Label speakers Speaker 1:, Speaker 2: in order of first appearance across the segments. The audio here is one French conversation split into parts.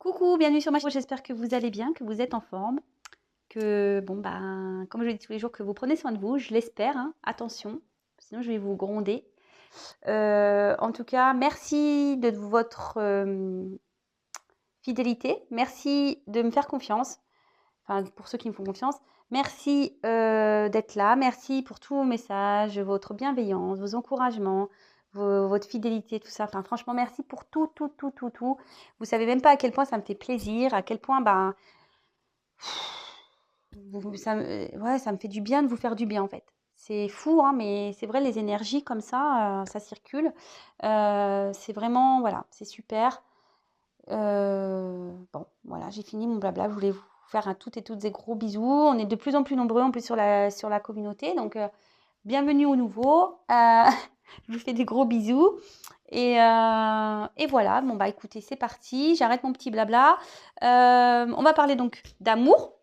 Speaker 1: Coucou, bienvenue sur ma chaîne. J'espère que vous allez bien, que vous êtes en forme, que, bon, ben, comme je le dis tous les jours, que vous prenez soin de vous. Je l'espère, hein. Attention, sinon je vais vous gronder. En tout cas, merci de votre fidélité. Merci de me faire confiance. Enfin, pour ceux qui me font confiance. Merci d'être là. Merci pour tous vos messages, votre bienveillance, vos encouragements, votre fidélité, tout ça. Enfin, franchement, merci pour tout, tout, tout, tout, tout. Vous savez même pas à quel point ça me fait plaisir, à quel point, ben, ouais, ça me fait du bien de vous faire du bien, en fait. C'est fou, hein, mais c'est vrai, les énergies comme ça circule. C'est vraiment, voilà, c'est super. Bon, voilà, j'ai fini mon blabla. Je voulais vous faire un toutes et toutes des gros bisous. On est de plus en plus nombreux en plus sur la communauté. Donc, bienvenue au nouveau. Je vous fais des gros bisous. Et voilà, bon bah écoutez, c'est parti. J'arrête mon petit blabla. On va parler donc d'amour.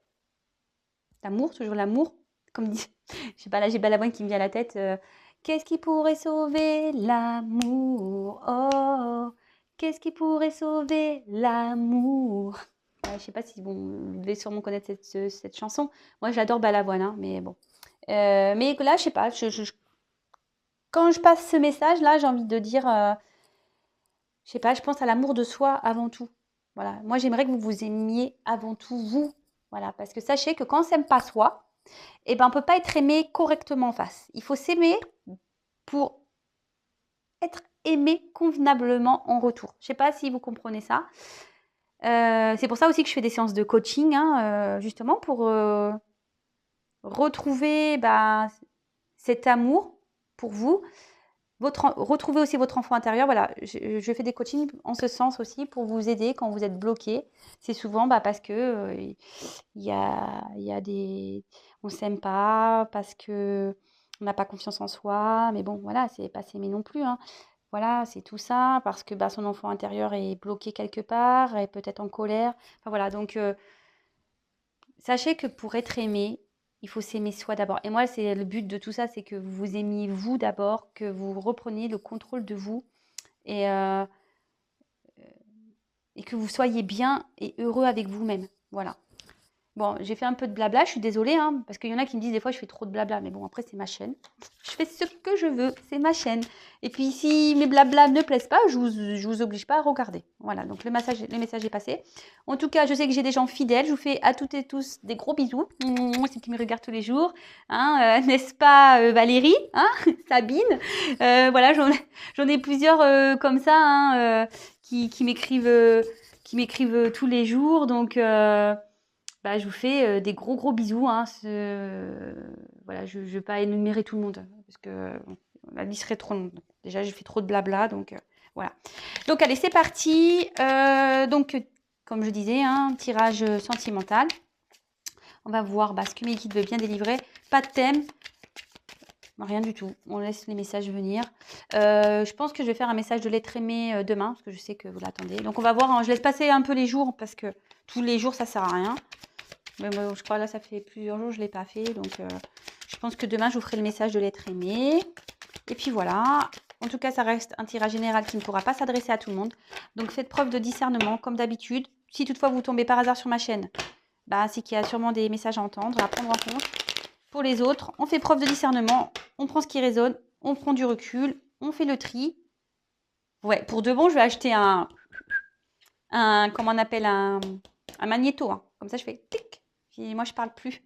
Speaker 1: D'amour, toujours l'amour. Comme dit, j'ai Balavoine qui me vient à la tête. Qu'est-ce qui pourrait sauver l'amour? Oh, qu'est-ce qui pourrait sauver l'amour? Ouais, je sais pas si vous devez sûrement connaître cette chanson. Moi, j'adore Balavoine, hein, mais bon. Mais là, je sais pas. Quand je passe ce message-là, j'ai envie de dire, je sais pas, je pense à l'amour de soi avant tout. Voilà. Moi, j'aimerais que vous vous aimiez avant tout vous. Voilà. Parce que sachez que quand on s'aime pas soi, eh ben, on peut pas être aimé correctement en face. Il faut s'aimer pour être aimé convenablement en retour. Je sais pas si vous comprenez ça. C'est pour ça aussi que je fais des séances de coaching, hein, justement pour retrouver bah, cet amour pour vous, retrouver aussi votre enfant intérieur. Voilà, je fais des coachings en ce sens aussi pour vous aider quand vous êtes bloqué. C'est souvent bah, parce que il y a des, on s'aime pas, parce que on n'a pas confiance en soi. Mais bon, voilà, c'est pas s'aimer non plus, hein. Voilà, c'est tout ça, parce que bah, son enfant intérieur est bloqué quelque part, est peut-être en colère. Enfin voilà, donc sachez que pour être aimé, il faut s'aimer soi d'abord. Et moi, c'est le but de tout ça, c'est que vous vous aimiez vous d'abord, que vous repreniez le contrôle de vous et, euh, et que vous soyez bien et heureux avec vous-même. Voilà. Bon, j'ai fait un peu de blabla, je suis désolée, hein, parce qu'il y en a qui me disent des fois je fais trop de blabla, mais bon, après c'est ma chaîne. Je fais ce que je veux, c'est ma chaîne. Et puis si mes blabla ne plaisent pas, je vous oblige pas à regarder. Voilà, donc le message est passé. En tout cas, je sais que j'ai des gens fidèles, je vous fais à toutes et tous des gros bisous. Ceux qui me regardent tous les jours, hein, n'est-ce pas Valérie, hein, Sabine, voilà, j'en ai plusieurs comme ça, hein, qui m'écrivent tous les jours, donc bah, je vous fais des gros gros bisous, hein. Voilà, je ne vais pas énumérer tout le monde parce que bon, la liste serait trop longue. Déjà, j'ai fait trop de blabla, donc voilà. Donc allez, c'est parti. Donc, comme je disais, un tirage sentimental. On va voir bah, ce que mes guides veulent bien délivrer. Pas de thème, rien du tout. On laisse les messages venir. Je pense que je vais faire un message de l'être aimé demain parce que je sais que vous l'attendez. Donc on va voir. Hein, je laisse passer un peu les jours parce que tous les jours ça sert à rien. Mais moi, je crois là, ça fait plusieurs jours que je ne l'ai pas fait. Donc, je pense que demain, je vous ferai le message de l'être aimé. Et puis voilà. En tout cas, ça reste un tirage général qui ne pourra pas s'adresser à tout le monde. Donc, faites preuve de discernement, comme d'habitude. Si toutefois vous tombez par hasard sur ma chaîne, bah, c'est qu'il y a sûrement des messages à entendre, à prendre en compte. Pour les autres, on fait preuve de discernement. On prend ce qui résonne. On prend du recul. On fait le tri. Ouais, pour de bon, je vais acheter comment on appelle, un magnéto. Hein. Comme ça, je fais tic. Puis moi, je parle plus.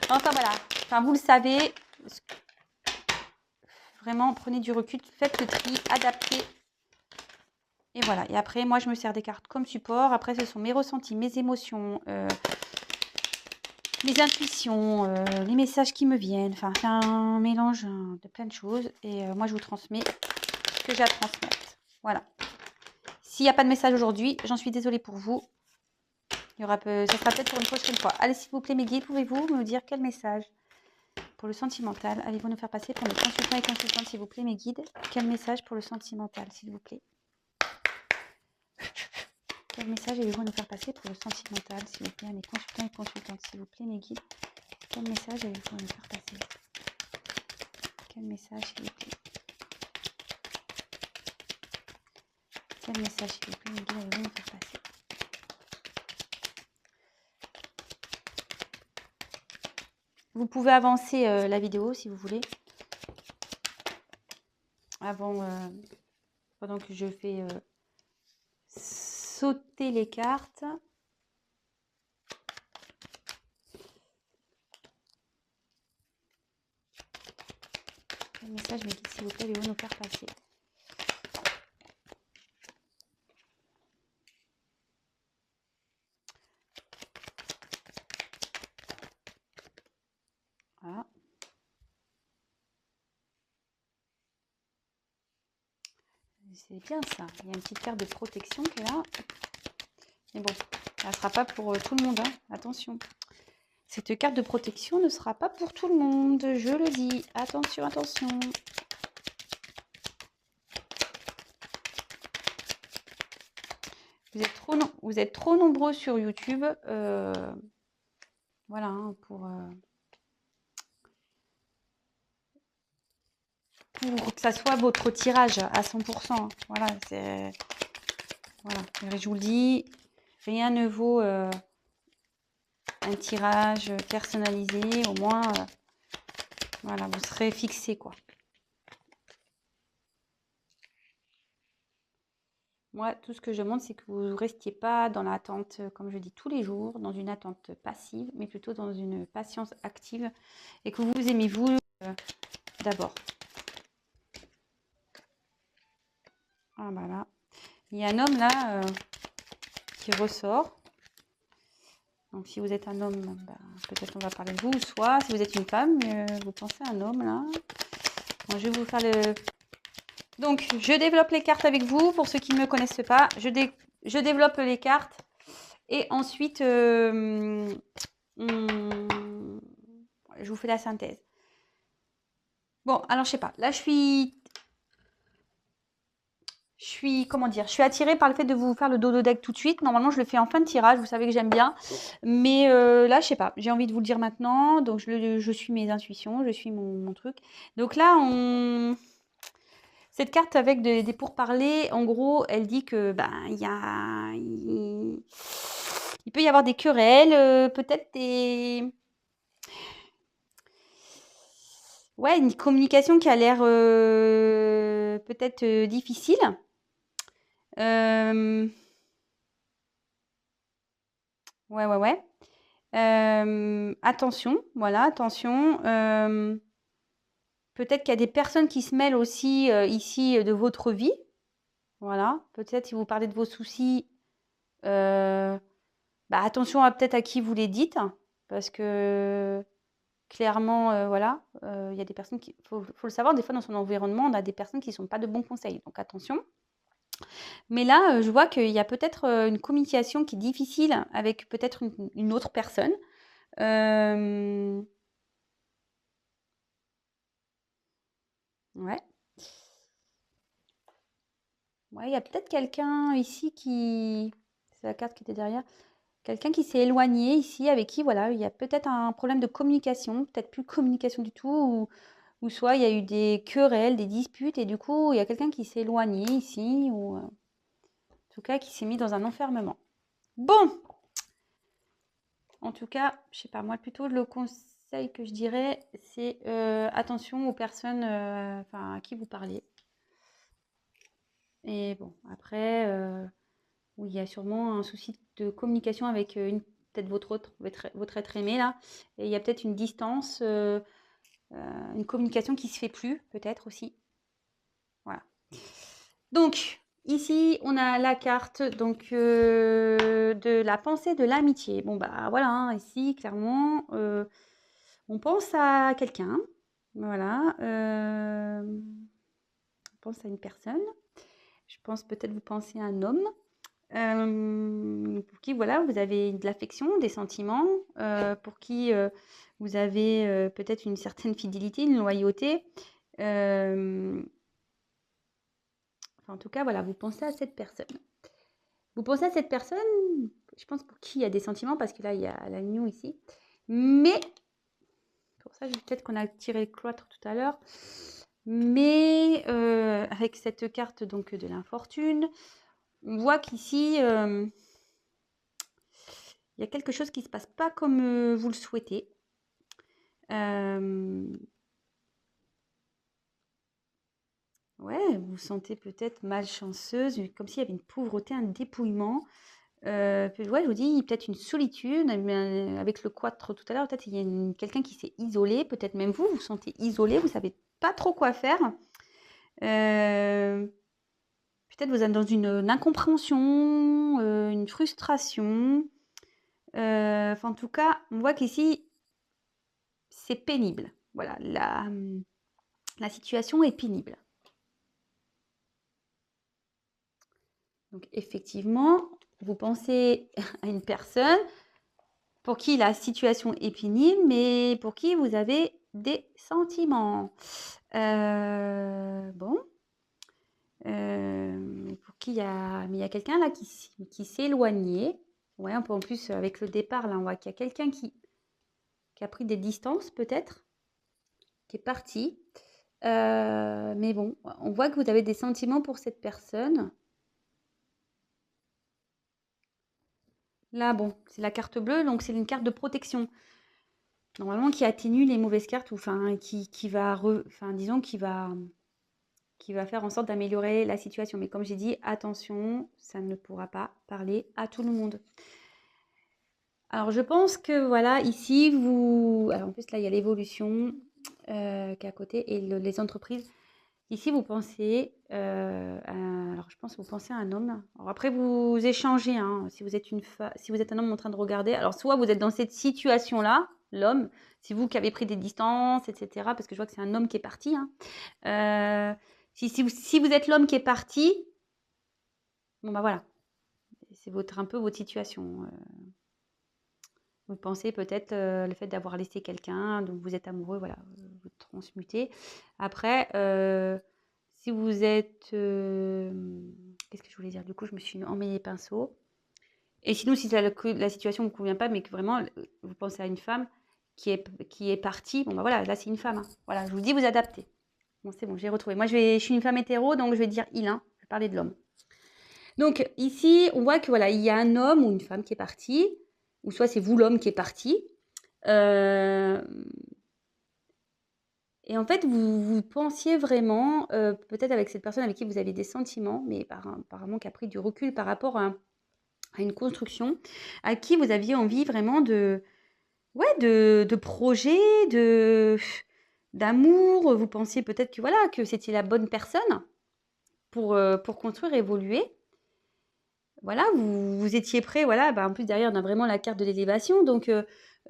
Speaker 1: Enfin, voilà. Enfin, vous le savez. Vraiment, prenez du recul, faites le tri, adaptez. Et voilà. Et après, moi, je me sers des cartes comme support. Après, ce sont mes ressentis, mes émotions, mes intuitions, les messages qui me viennent. Enfin, c'est un mélange de plein de choses. Et moi, je vous transmets ce que j'ai à transmettre. Voilà. S'il n'y a pas de message aujourd'hui, j'en suis désolée pour vous. Ça sera peut-être pour une prochaine fois. Allez, s'il vous plaît, mes guides, pouvez-vous me dire quel message pour le sentimental allez-vous nous faire passer pour nos consultants et consultantes, s'il vous plaît, mes guides? Quel message pour le sentimental, s'il vous plaît? Quel message allez-vous nous faire passer pour le sentimental, s'il vous plaît, à mes consultants et consultantes, s'il vous plaît, mes guides? Quel message allez-vous nous faire passer? Quel message, s'il vous plaît? Quel message, s'il vous plaît, mes guides, avez-vous me faire passer? Vous pouvez avancer la vidéo si vous voulez. Avant, pendant que je fais sauter les cartes. Quel message, mes guides, s'il vous plaît, avez-vous me faire passer? Voilà. C'est bien ça. Il y a une petite carte de protection qui est là. Mais bon, elle ne sera pas pour tout le monde. Hein. Attention. Cette carte de protection ne sera pas pour tout le monde. Je le dis. Attention, attention. Vous êtes trop nombreux sur YouTube. Voilà, hein, pour que ça soit votre tirage à 100%. Voilà, c'est... Voilà, je vous le dis, rien ne vaut un tirage personnalisé. Au moins, voilà, vous serez fixé, quoi. Moi, tout ce que je demande, c'est que vous ne restiez pas dans l'attente, comme je dis tous les jours, dans une attente passive, mais plutôt dans une patience active et que vous aimez vous d'abord. Ah, voilà. Il y a un homme là qui ressort. Donc, si vous êtes un homme, bah, peut-être on va parler de vous. Soit, si vous êtes une femme, vous pensez à un homme là. Bon, je vais vous faire le... Donc, je développe les cartes avec vous. Pour ceux qui ne me connaissent pas, je développe les cartes. Et ensuite, je vous fais la synthèse. Bon, alors, je sais pas. Là, je suis comment dire, je suis attirée par le fait de vous faire le dodo deck tout de suite. Normalement, je le fais en fin de tirage. Vous savez que j'aime bien. Mais là, je sais pas. J'ai envie de vous le dire maintenant. Donc, je suis mes intuitions. Je suis mon truc. Donc là, cette carte avec des pourparlers, en gros, elle dit que ben il peut y avoir des querelles, peut-être des... Ouais, une communication qui a l'air peut-être difficile. Ouais. Attention, voilà, attention. Peut-être qu'il y a des personnes qui se mêlent aussi ici de votre vie. Voilà, peut-être si vous parlez de vos soucis, bah, attention peut-être à qui vous les dites, parce que clairement, voilà, il y a des personnes qui... faut le savoir, des fois dans son environnement, on a des personnes qui ne sont pas de bons conseils, donc attention. Mais là, je vois qu'il y a peut-être une communication qui est difficile avec peut-être une autre personne. Ouais. Ouais, il y a peut-être quelqu'un ici qui... C'est la carte qui était derrière. Quelqu'un qui s'est éloigné ici, avec qui, voilà, il y a peut-être un problème de communication, peut-être plus de communication du tout, ou soit il y a eu des querelles, des disputes, et du coup, il y a quelqu'un qui s'est éloigné ici, ou en tout cas, qui s'est mis dans un enfermement. Bon! En tout cas, je sais pas, moi, plutôt le conseil que je dirais, c'est attention aux personnes à qui vous parlez. Et bon, après, oui, il y a sûrement un souci de communication avec peut-être votre être aimé, là. Et il y a peut-être une distance, une communication qui se fait plus, peut-être aussi. Voilà. Donc, ici, on a la carte donc, de la pensée de l'amitié. Bon, bah voilà, hein, ici, clairement, on pense à quelqu'un. Voilà. On pense à une personne. Je pense peut-être vous pensez à un homme. Pour qui, voilà, vous avez de l'affection, des sentiments, pour qui vous avez peut-être une certaine fidélité, une loyauté. En tout cas, voilà, vous pensez à cette personne. Vous pensez à cette personne, je pense pour qui il y a des sentiments, parce que là, il y a la New ici. Mais, pour ça, peut-être qu'on a tiré le cloître tout à l'heure. Mais, avec cette carte donc de l'infortune, On voit qu'ici, il y a quelque chose qui ne se passe pas comme vous le souhaitez. Ouais, vous vous sentez peut-être malchanceuse, comme s'il y avait une pauvreté, un dépouillement. Ouais, je vous dis, peut-être une solitude, avec le quattro tout à l'heure, peut-être il y a quelqu'un qui s'est isolé, peut-être même vous vous sentez isolé, vous savez pas trop quoi faire. Peut-être vous êtes dans une incompréhension, une frustration. Enfin, en tout cas, on voit qu'ici, c'est pénible. Voilà, la situation est pénible. Donc, effectivement, vous pensez à une personne pour qui la situation est pénible, mais pour qui vous avez des sentiments. Bon. Pour qui il y a quelqu'un là qui s'est éloigné. Ouais, en plus, avec le départ, là, on voit qu'il y a quelqu'un qui a pris des distances, peut-être, qui est parti. Mais bon, on voit que vous avez des sentiments pour cette personne. Là, bon, c'est la carte bleue, donc c'est une carte de protection. Normalement, qui atténue les mauvaises cartes, ou enfin, qui va, disons, qui va faire en sorte d'améliorer la situation. Mais comme j'ai dit, attention, ça ne pourra pas parler à tout le monde. Alors, je pense que voilà, ici, alors en plus, là, il y a l'évolution qui est à côté et les entreprises. Ici, vous pensez, alors je pense que vous pensez à un homme. Alors après, vous échangez, hein, si vous êtes un homme en train de regarder. Alors, soit vous êtes dans cette situation-là, l'homme, c'est vous qui avez pris des distances, etc. Parce que je vois que c'est un homme qui est parti. Hein. Si vous êtes l'homme qui est parti, bon bah voilà, c'est un peu votre situation. Vous pensez peut-être le fait d'avoir laissé quelqu'un, donc vous êtes amoureux, voilà, vous transmutez. Après, si vous êtes... qu'est-ce que je voulais dire? Du coup, je me suis emmêlé les pinceaux. Et sinon, si la situation ne vous convient pas, mais que vraiment, vous pensez à une femme qui est partie, bon bah voilà, là c'est une femme. Hein. Voilà, je vous dis, vous adaptez. Bon, c'est bon, j'ai retrouvé. Moi, je suis une femme hétéro, donc je vais dire il, hein. Je vais parler de l'homme. Donc ici, on voit que voilà, il y a un homme ou une femme qui est parti, ou soit c'est vous l'homme qui est parti. Et en fait, vous pensiez vraiment, peut-être avec cette personne avec qui vous avez des sentiments, mais apparemment qui a pris du recul par rapport à une construction, à qui vous aviez envie vraiment de projet, d'amour. Vous pensiez peut-être que voilà, que c'était la bonne personne pour construire, évoluer. Voilà, vous étiez prêt, voilà. Bah, en plus, derrière, on a vraiment la carte de l'élévation. Donc,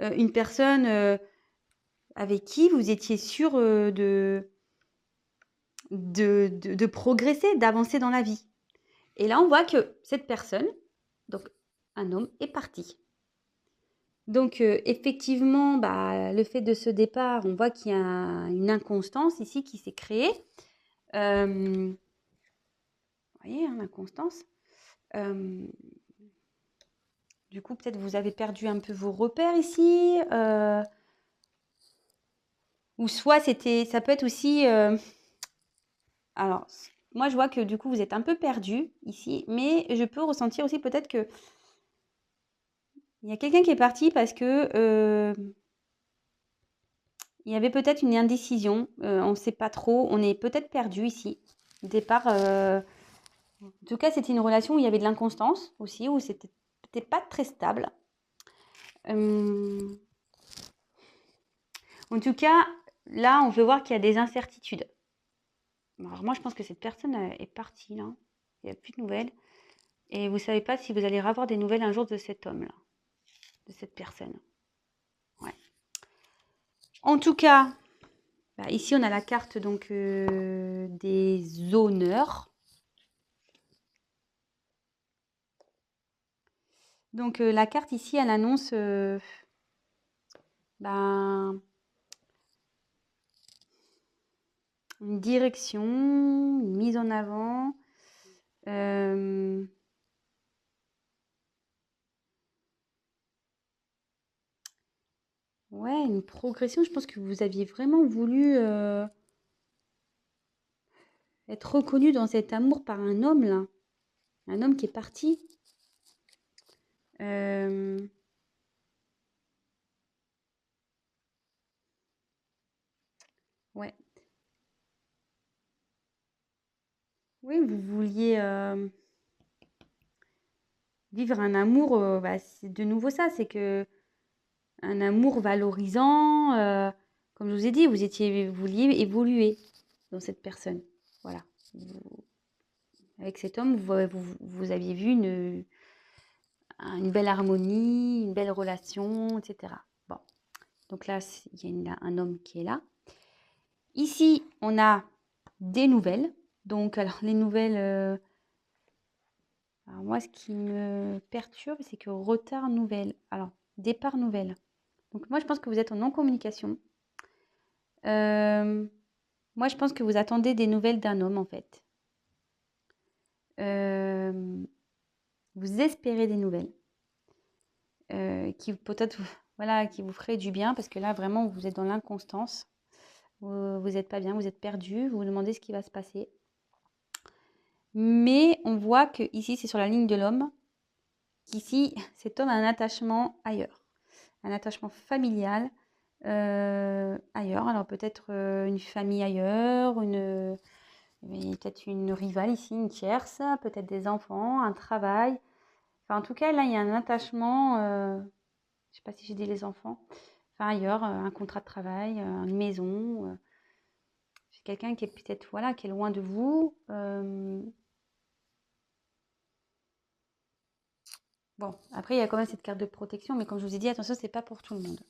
Speaker 1: une personne avec qui vous étiez sûr de progresser, d'avancer dans la vie. Et là, on voit que cette personne, donc un homme, est parti. Donc, effectivement, bah, le fait de ce départ, on voit qu'il y a une inconstance ici qui s'est créée. Vous voyez, hein, l'inconstance. Du coup, peut-être vous avez perdu un peu vos repères ici. Ou soit ça peut être aussi... alors, moi, je vois que du coup, vous êtes un peu perdu ici, mais je peux ressentir aussi peut-être que il y a quelqu'un qui est parti parce que il y avait peut-être une indécision. On ne sait pas trop. On est peut-être perdu ici. Au départ, en tout cas, c'était une relation où il y avait de l'inconstance aussi, où c'était peut-être pas très stable. En tout cas, là, on peut voir qu'il y a des incertitudes. Alors moi, je pense que cette personne est partie là. Il n'y a plus de nouvelles. Et vous ne savez pas si vous allez avoir des nouvelles un jour de cet homme-là, de cette personne. Ouais. En tout cas, bah, ici, on a la carte donc des honneurs. Donc, la carte ici, elle annonce ben, une direction, une mise en avant. Ouais, une progression. Je pense que vous aviez vraiment voulu être reconnu dans cet amour par un homme, là. Un homme qui est parti. Euh, ouais. Oui, vous vouliez vivre un amour, bah, c'est de nouveau ça, c'est que un amour valorisant, comme je vous ai dit, vous vouliez évoluer dans cette personne. Voilà. Avec cet homme, vous aviez vu une belle harmonie, une belle relation, etc. Bon, donc là, il y a un homme qui est là. Ici, on a des nouvelles. Donc, alors, les nouvelles... alors, moi, ce qui me perturbe, c'est que retard nouvelle. Alors, départ nouvelle. Donc, moi, je pense que vous êtes en non-communication. Moi, je pense que vous attendez des nouvelles d'un homme, en fait. Vous espérez des nouvelles. Qui peut-être voilà, qui vous ferait du bien parce que là vraiment vous êtes dans l'inconstance, vous n'êtes pas bien, vous êtes perdu, vous vous demandez ce qui va se passer. Mais on voit que ici c'est sur la ligne de l'homme, qu'ici cet homme a un attachement ailleurs, un attachement familial ailleurs. Alors peut-être une famille ailleurs, peut-être une rivale ici, une tierce, peut-être des enfants, un travail. Enfin, en tout cas, là, il y a un attachement. Je sais pas si j'ai dit les enfants. Enfin, ailleurs, un contrat de travail, une maison. C'est quelqu'un qui est peut-être, voilà, qui est loin de vous. Bon, après, il y a quand même cette carte de protection, mais comme je vous ai dit, attention, c'est pas pour tout le monde.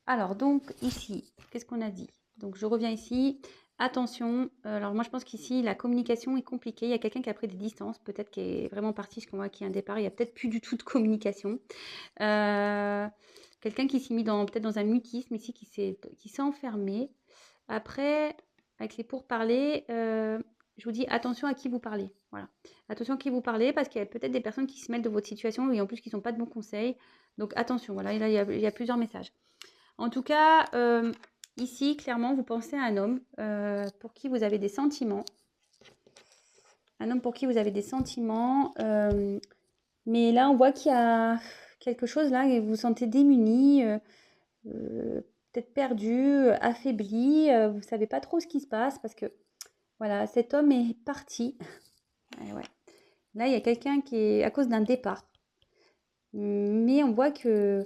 Speaker 1: Alors, donc, ici, qu'est-ce qu'on a dit? Donc, je reviens ici. Attention, alors moi, je pense qu'ici, la communication est compliquée. Il y a quelqu'un qui a pris des distances, peut-être qui est vraiment parti, parce qu'on voit qu'il y a un départ. Il n'y a peut-être plus du tout de communication. Quelqu'un qui s'est mis peut-être dans un mutisme ici, qui s'est enfermé. Après, avec les pourparlers, je vous dis attention à qui vous parlez. Voilà. Attention à qui vous parlez parce qu'il y a peut-être des personnes qui se mêlent de votre situation et en plus qui sont pas de bons conseils. Donc attention, voilà, et là il y a plusieurs messages. En tout cas, ici, clairement, vous pensez à un homme pour qui vous avez des sentiments. Un homme pour qui vous avez des sentiments. Mais là, on voit qu'il y a quelque chose là et vous vous sentez démuni, peut-être perdu, affaibli. Vous ne savez pas trop ce qui se passe parce que voilà, cet homme est parti. Ouais, ouais. Là, il y a quelqu'un qui est à cause d'un départ. Mais on voit que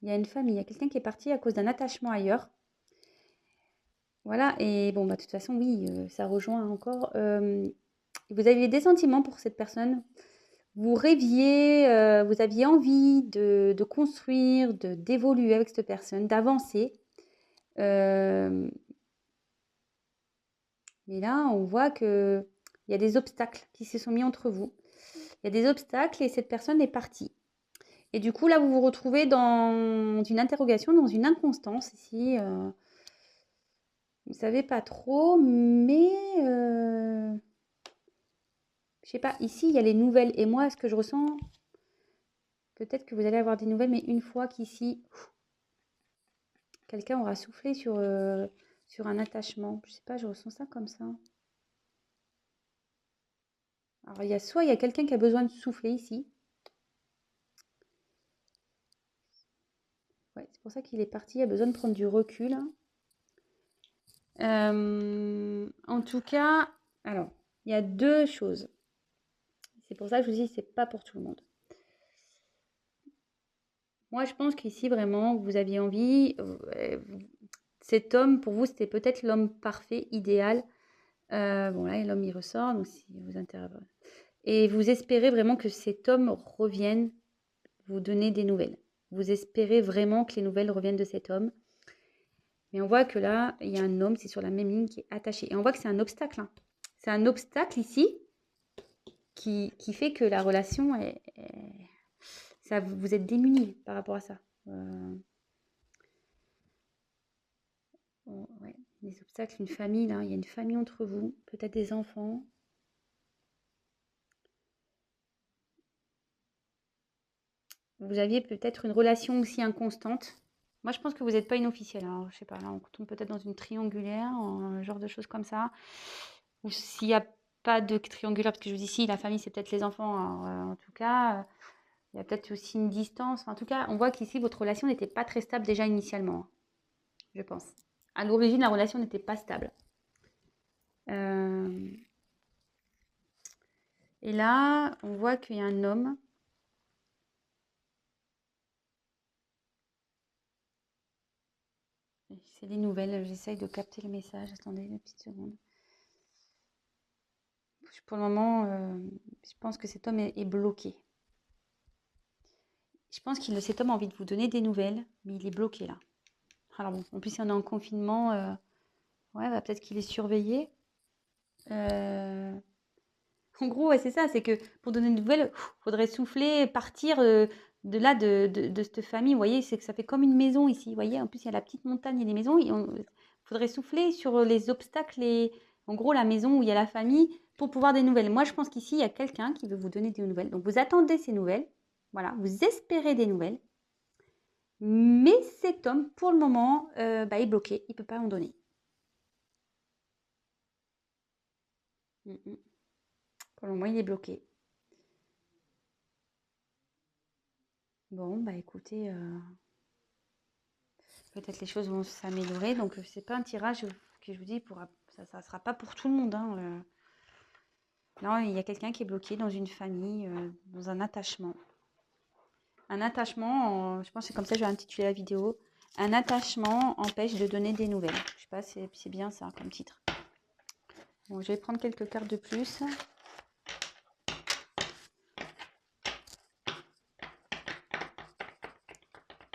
Speaker 1: il y a une famille, il y a quelqu'un qui est parti à cause d'un attachement ailleurs. Voilà, et bon, bah, de toute façon, oui, ça rejoint encore. Vous aviez des sentiments pour cette personne. Vous rêviez, vous aviez envie de construire, d'évoluer avec cette personne, d'avancer. Euh, mais là, on voit qu'il y a des obstacles qui se sont mis entre vous. Il y a des obstacles et cette personne est partie. Et du coup, là, vous vous retrouvez dans une interrogation, dans une inconstance ici. Vous ne savez pas trop, mais je sais pas, ici, il y a les nouvelles. Et moi, ce que je ressens, peut-être que vous allez avoir des nouvelles, mais une fois qu'ici, quelqu'un aura soufflé sur un attachement. Je sais pas, je ressens ça comme ça. Alors, il y a quelqu'un qui a besoin de souffler ici. Ouais, c'est pour ça qu'il est parti, il a besoin de prendre du recul. En tout cas, alors, il y a deux choses. C'est pour ça que je vous dis, c'est pas pour tout le monde. Moi, je pense qu'ici, vraiment, vous aviez envie. Cet homme, pour vous, c'était peut-être l'homme parfait, idéal. Bon, là, l'homme, il ressort, donc si vous intéresse. Et vous espérez vraiment que cet homme revienne vous donner des nouvelles. Vous espérez vraiment que les nouvelles reviennent de cet homme. Mais on voit que là, il y a un homme, c'est sur la même ligne, qui est attaché. Et on voit que c'est un obstacle. Hein. C'est un obstacle ici qui fait que la relation ça, vous êtes démunis par rapport à ça. Ouais, des obstacles, une famille, là, il y a une famille entre vous, peut-être des enfants. Vous aviez peut-être une relation aussi inconstante. Moi, je pense que vous n'êtes pas une officielle. Alors, je sais pas, là, on tombe peut-être dans une triangulaire, un genre de choses comme ça. Ou s'il n'y a pas de triangulaire, parce que je vous dis ici, la famille, c'est peut-être les enfants. Alors, en tout cas, il y a peut-être aussi une distance. Enfin, en tout cas, on voit qu'ici, votre relation n'était pas très stable déjà initialement, hein, je pense. À l'origine, la relation n'était pas stable. Et là, on voit qu'il y a un homme. C'est des nouvelles. J'essaye de capter le message. Attendez une petite seconde. Pour le moment, je pense que cet homme est bloqué. Je pense que cet homme a envie de vous donner des nouvelles, mais il est bloqué là. Alors bon, en plus, si on est en confinement, ouais, bah, peut-être qu'il est surveillé. En gros, ouais, c'est ça, c'est que pour donner des nouvelles, il faudrait souffler, partir de là, de cette famille. Vous voyez, c'est que ça fait comme une maison ici. Vous voyez, en plus, il y a la petite montagne et les maisons. Il faudrait souffler sur les obstacles et en gros, la maison où il y a la famille pour pouvoir des nouvelles. Moi, je pense qu'ici, il y a quelqu'un qui veut vous donner des nouvelles. Donc, vous attendez ces nouvelles. Voilà, vous espérez des nouvelles. Mais cet homme, pour le moment, est bloqué. Il ne peut pas en donner. Pour le moment, il est bloqué. Bon, bah écoutez, peut-être les choses vont s'améliorer. Donc, c'est pas un tirage que je vous dis, ça ne sera pas pour tout le monde. Hein. Non, il y a quelqu'un qui est bloqué dans une famille, dans un attachement. Un attachement, je pense que c'est comme ça que je vais intituler la vidéo. Un attachement empêche de donner des nouvelles. Je sais pas, c'est bien ça comme titre. Bon, je vais prendre quelques cartes de plus.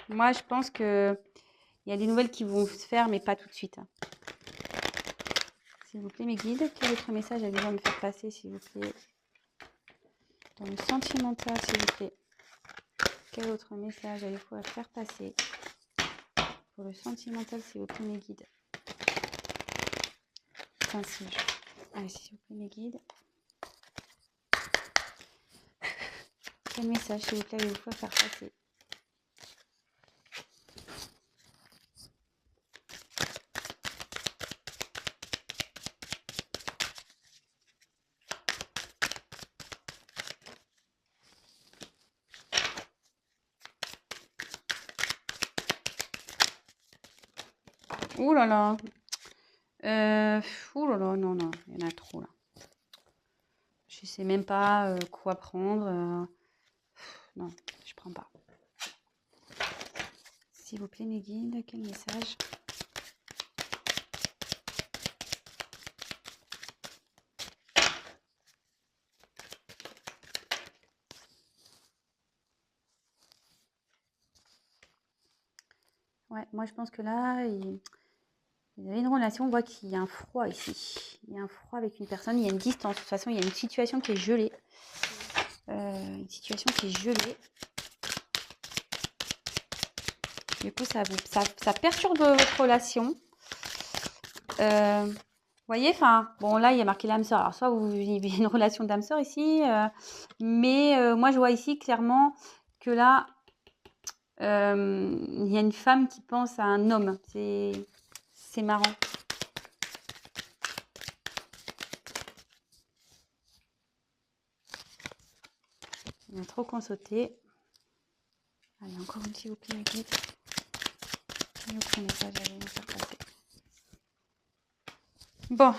Speaker 1: Moi, je pense qu'il y a des nouvelles qui vont se faire, mais pas tout de suite. S'il vous plaît, mes guides, quel autre message allez-vous me faire passer, s'il vous plaît? Dans le sentimental, s'il vous plaît. Quel autre message allez-vous faire passer? Pour le sentimental, s'il vous plaît, mes guides. Ainsi. Allez, s'il vous plaît, mes guides. Quel message, s'il vous plaît, allez-vous faire passer? Ouh là là. Ouh là là, non, non, il y en a trop là. Je sais même pas quoi prendre. Non, je prends pas. S'il vous plaît, mes guides, quel message? Ouais, moi je pense que là, il y avait une relation, on voit qu'il y a un froid ici. Il y a un froid avec une personne, il y a une distance. De toute façon, il y a une situation qui est gelée. Une situation qui est gelée. Du coup, ça perturbe votre relation. Vous voyez, enfin, bon, là, il y a marqué l'âme sœur. Alors, soit vous vivez une relation d'âme sœur ici, mais moi, je vois ici clairement que là, il y a une femme qui pense à un homme. C'est marrant. Il y a trop qu'on sautait. Allez, encore une, s'il vous plaît, guide. Quel autre message allez nous faire passer? Bon.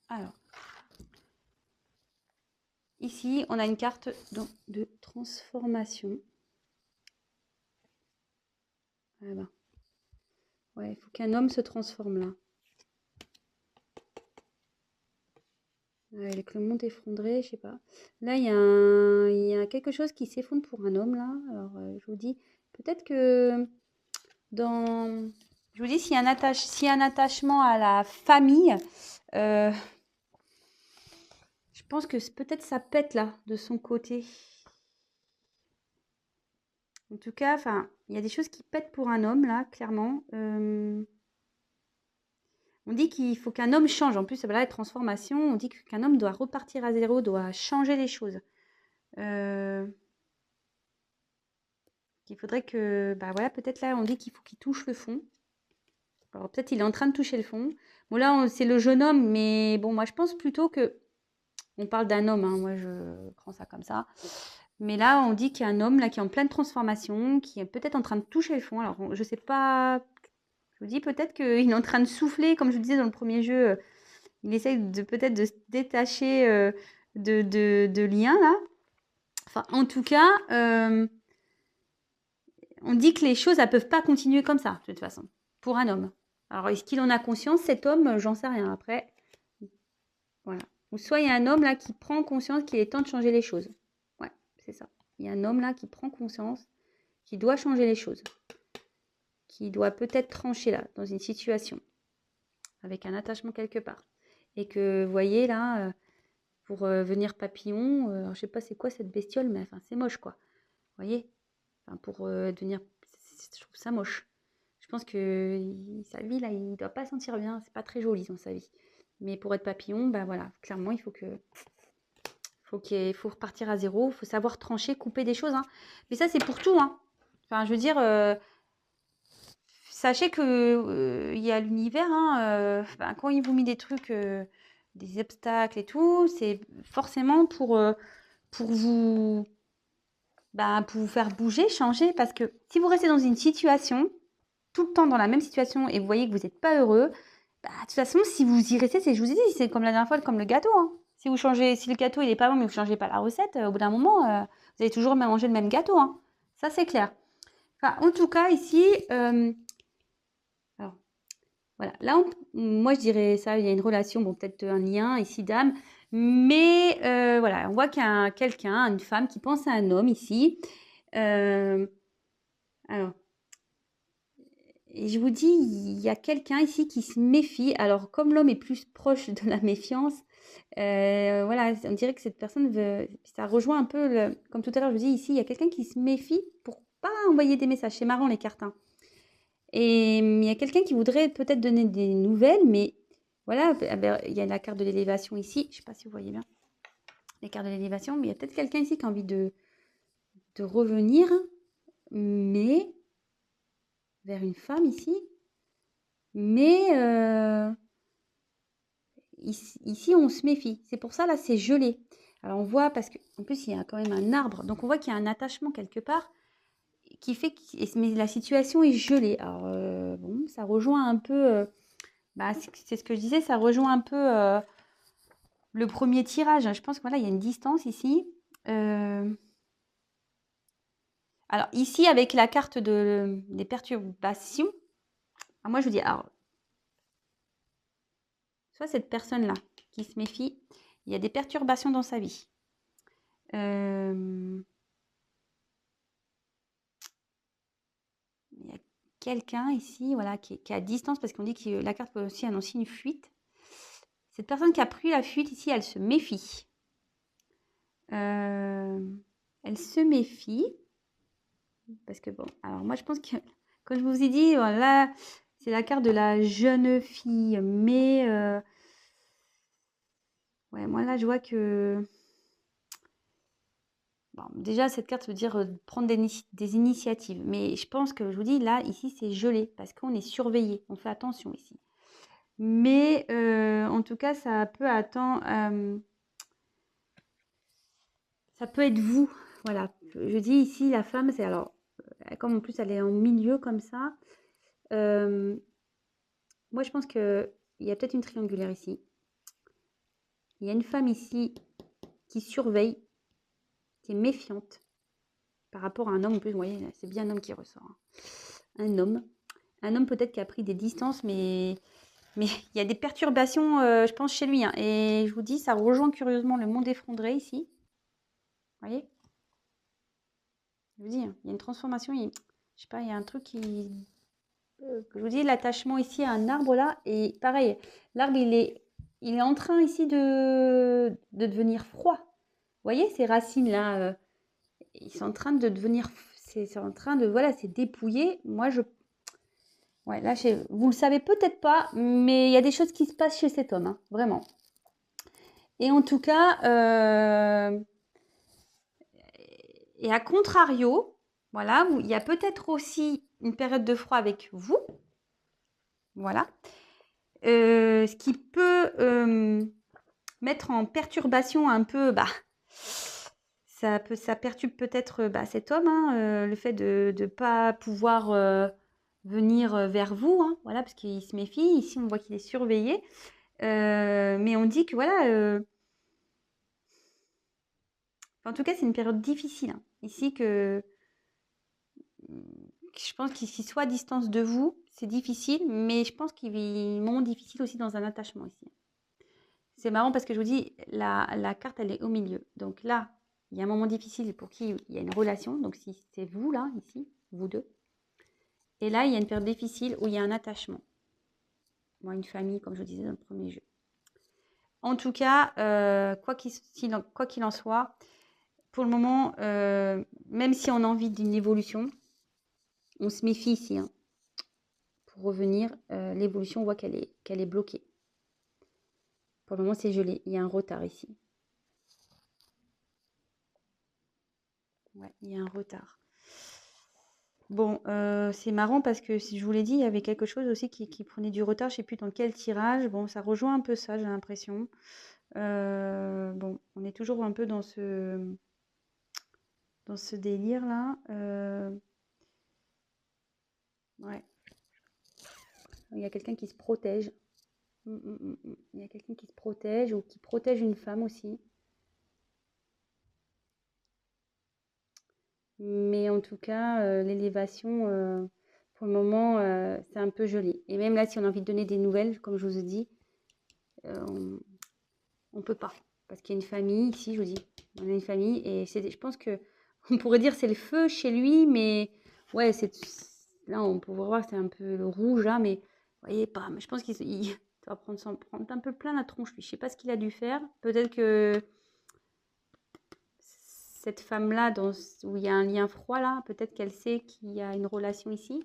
Speaker 1: Alors. Ici, on a une carte de transformation. Ah ben. Ouais, il faut qu'un homme se transforme là. Avec le monde effondré, je sais pas. Là, il y a quelque chose qui s'effondre pour un homme là. Alors, je vous dis, peut-être que dans... Je vous dis, s'il y a un attachement à la famille, je pense que peut-être ça pète là, de son côté. En tout cas, enfin, il y a des choses qui pètent pour un homme là, clairement. On dit qu'il faut qu'un homme change. En plus, voilà, la transformation, on dit qu'un homme doit repartir à zéro, doit changer les choses. Il faudrait que, bah voilà, peut-être là, on dit qu'il faut qu'il touche le fond. Alors peut-être il est en train de toucher le fond. Bon, là, c'est le jeune homme, mais bon, moi, je pense plutôt que... On parle d'un homme, hein, moi, je prends ça comme ça. Mais là, on dit qu'il y a un homme là qui est en pleine transformation, qui est peut-être en train de toucher le fond. Alors, je sais pas... Je vous dis peut-être qu'il est en train de souffler, comme je vous disais dans le premier jeu. Il essaye peut-être de se détacher de liens, là. Enfin, en tout cas, on dit que les choses, elles peuvent pas continuer comme ça, de toute façon, pour un homme. Alors, est-ce qu'il en a conscience, cet homme? J'en sais rien. Après, voilà. Ou soit il y a un homme là qui prend conscience qu'il est temps de changer les choses. Ouais, c'est ça. Il y a un homme là qui prend conscience qu'il doit changer les choses. Qui doit peut-être trancher là, dans une situation, avec un attachement quelque part. Et que, vous voyez là, pour venir papillon, alors, je sais pas c'est quoi cette bestiole, mais enfin, c'est moche quoi. Vous voyez, enfin, pour devenir... Je trouve ça moche. Je pense que sa vie, là, il ne doit pas sentir bien. C'est pas très joli dans sa vie. Mais pour être papillon, bah voilà, clairement, il faut faut repartir à zéro. Il faut savoir trancher, couper des choses. Hein. Mais ça, c'est pour tout. Hein. Enfin, je veux dire, sachez que il y a l'univers. Hein, quand il vous met des trucs, des obstacles et tout, c'est forcément pour vous... pour vous faire bouger, changer, parce que si vous restez dans une situation, tout le temps dans la même situation, et vous voyez que vous n'êtes pas heureux, de toute façon, si vous y restez, je vous ai dit, c'est comme la dernière fois, comme le gâteau. Hein. Si vous changez, si le gâteau il est pas bon, mais vous ne changez pas la recette, au bout d'un moment, vous allez toujours manger le même gâteau. Hein. Ça, c'est clair. Enfin, en tout cas, ici, alors, voilà. Là, moi, je dirais ça, il y a une relation, bon, peut-être un lien ici d'âme, mais voilà, on voit qu'il y a quelqu'un, une femme qui pense à un homme ici. Alors, et je vous dis, il y a quelqu'un ici qui se méfie. Alors, comme l'homme est plus proche de la méfiance, voilà, on dirait que cette personne veut... Ça rejoint un peu, comme tout à l'heure, je vous dis, ici, il y a quelqu'un qui se méfie pour pas envoyer des messages. C'est marrant, les cartes. Hein. Et il y a quelqu'un qui voudrait peut-être donner des nouvelles, mais voilà, il y a la carte de l'élévation ici. Je ne sais pas si vous voyez bien les cartes de l'élévation, mais il y a peut-être quelqu'un ici qui a envie de revenir, mais vers une femme ici. Mais ici, on se méfie. C'est pour ça, là, c'est gelé. Alors, on voit, parce qu'en plus, il y a quand même un arbre. Donc, on voit qu'il y a un attachement quelque part qui fait que mais la situation est gelée. Alors, bon, ça rejoint un peu... c'est ce que je disais, ça rejoint un peu le premier tirage. Je pense que voilà, il y a une distance ici. Alors, ici, avec la carte des perturbations, moi, je vous dis, alors, soit cette personne-là qui se méfie, il y a des perturbations dans sa vie. Il y a quelqu'un ici, voilà, qui est à distance, parce qu'on dit que la carte peut aussi annoncer une fuite. Cette personne qui a pris la fuite ici, elle se méfie. Elle se méfie. Parce que bon, alors moi je pense que, comme je vous ai dit, voilà, c'est la carte de la jeune fille. Mais, ouais, moi là je vois que... Bon, déjà, cette carte veut dire prendre des initiatives. Mais je pense que, je vous dis, là, ici, c'est gelé. Parce qu'on est surveillé. On fait attention ici. Mais, en tout cas, ça peut attendre... ça peut être vous. Voilà. Je dis ici, la femme, c'est alors... Comme en plus, elle est en milieu comme ça. Moi, je pense qu'il y a peut-être une triangulaire ici. Il y a une femme ici qui surveille, qui est méfiante par rapport à un homme. En plus, vous voyez, c'est bien un homme qui ressort. Hein. Un homme peut-être qui a pris des distances, mais il y a des perturbations, je pense, chez lui. Hein. Et je vous dis, ça rejoint curieusement le monde effondré ici. Vous voyez? Je vous dis, hein, il y a une transformation. Je sais pas, il y a un truc qui... je vous dis, l'attachement ici à un arbre là. Et pareil, l'arbre, il est en train ici de devenir froid. Vous voyez, ces racines là, ils sont en train de devenir... C'est en train de... Voilà, c'est dépouillé. Moi, ouais, là, vous le savez peut-être pas, mais il y a des choses qui se passent chez cet homme, hein, vraiment. Et en tout cas, et à contrario, voilà, il y a peut-être aussi une période de froid avec vous. Voilà. Ce qui peut mettre en perturbation un peu, ça perturbe peut-être cet homme, hein, le fait de ne pas pouvoir venir vers vous, hein, voilà, parce qu'il se méfie. Ici, on voit qu'il est surveillé. Mais on dit que voilà, en tout cas, c'est une période difficile, hein. Ici, je pense qu'il soit à distance de vous, c'est difficile, mais je pense qu'il vit un moment difficile aussi dans un attachement ici. C'est marrant parce que je vous dis, la carte, elle est au milieu. Donc là, il y a un moment difficile pour qui il y a une relation. Donc si c'est vous, là, ici, vous deux. Et là, il y a une période difficile où il y a un attachement. Moi, une famille, comme je vous disais dans le premier jeu. En tout cas, quoi qu'il en soit, pour le moment, même si on a envie d'une évolution, on se méfie ici, hein. Pour revenir, l'évolution, on voit qu'elle est bloquée. Pour le moment, c'est gelé. Il y a un retard ici. Ouais, il y a un retard. Bon, c'est marrant parce que si je vous l'ai dit, il y avait quelque chose aussi qui prenait du retard. Je ne sais plus dans quel tirage. Bon, ça rejoint un peu ça, j'ai l'impression. Bon, on est toujours un peu dans ce délire-là. Ouais. Il y a quelqu'un qui se protège. Il y a quelqu'un qui se protège ou qui protège une femme aussi. Mais en tout cas, l'élévation, pour le moment, c'est un peu gelé. Et même là, si on a envie de donner des nouvelles, comme je vous ai dit, on ne peut pas. Parce qu'il y a une famille ici, je vous dis. On a une famille et je pense que on pourrait dire c'est le feu chez lui, mais ouais, là, on peut voir que c'est un peu le rouge, là, mais vous voyez pas. Mais je pense qu'il va s'en prendre un peu plein la tronche, lui. Je sais pas ce qu'il a dû faire. Peut-être que cette femme-là, où il y a un lien froid, là, peut-être qu'elle sait qu'il y a une relation ici.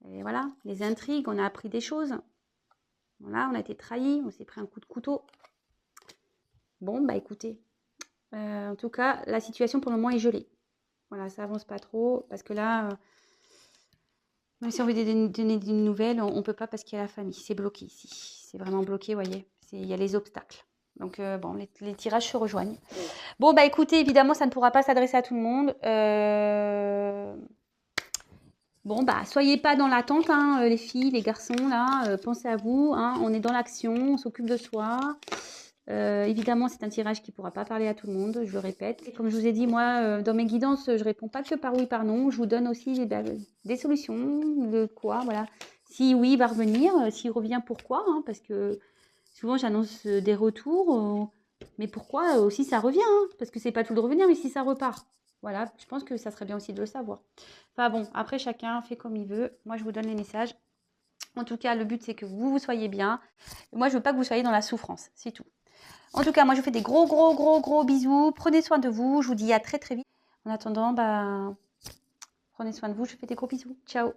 Speaker 1: Et voilà, les intrigues, on a appris des choses. Voilà, on a été trahis, on s'est pris un coup de couteau. Bon, bah écoutez, en tout cas, la situation pour le moment est gelée. Voilà, ça avance pas trop, parce que là, même si on veut donner des nouvelles, on ne peut pas parce qu'il y a la famille. C'est bloqué ici. C'est vraiment bloqué, vous voyez. Il y a les obstacles. Donc, bon, les tirages se rejoignent. Bon, bah écoutez, évidemment, ça ne pourra pas s'adresser à tout le monde. Bon, bah, soyez pas dans l'attente, hein, les filles, les garçons, là. Pensez à vous, hein, on est dans l'action, on s'occupe de soi. Évidemment, c'est un tirage qui ne pourra pas parler à tout le monde, je le répète. Et comme je vous ai dit, moi, dans mes guidances, je ne réponds pas que par oui, par non. Je vous donne aussi des solutions, de quoi, voilà. Si oui, il va revenir. S'il revient, pourquoi, hein, parce que souvent, j'annonce des retours. Mais pourquoi aussi ça revient, hein, parce que c'est pas tout de revenir, mais si ça repart. Voilà, je pense que ça serait bien aussi de le savoir. Enfin bon, après, chacun fait comme il veut. Moi, je vous donne les messages. En tout cas, le but, c'est que vous soyez bien. Moi, je veux pas que vous soyez dans la souffrance, c'est tout. En tout cas, moi, je vous fais des gros, gros, gros, gros bisous. Prenez soin de vous. Je vous dis à très, très vite. En attendant, prenez soin de vous. Je vous fais des gros bisous. Ciao.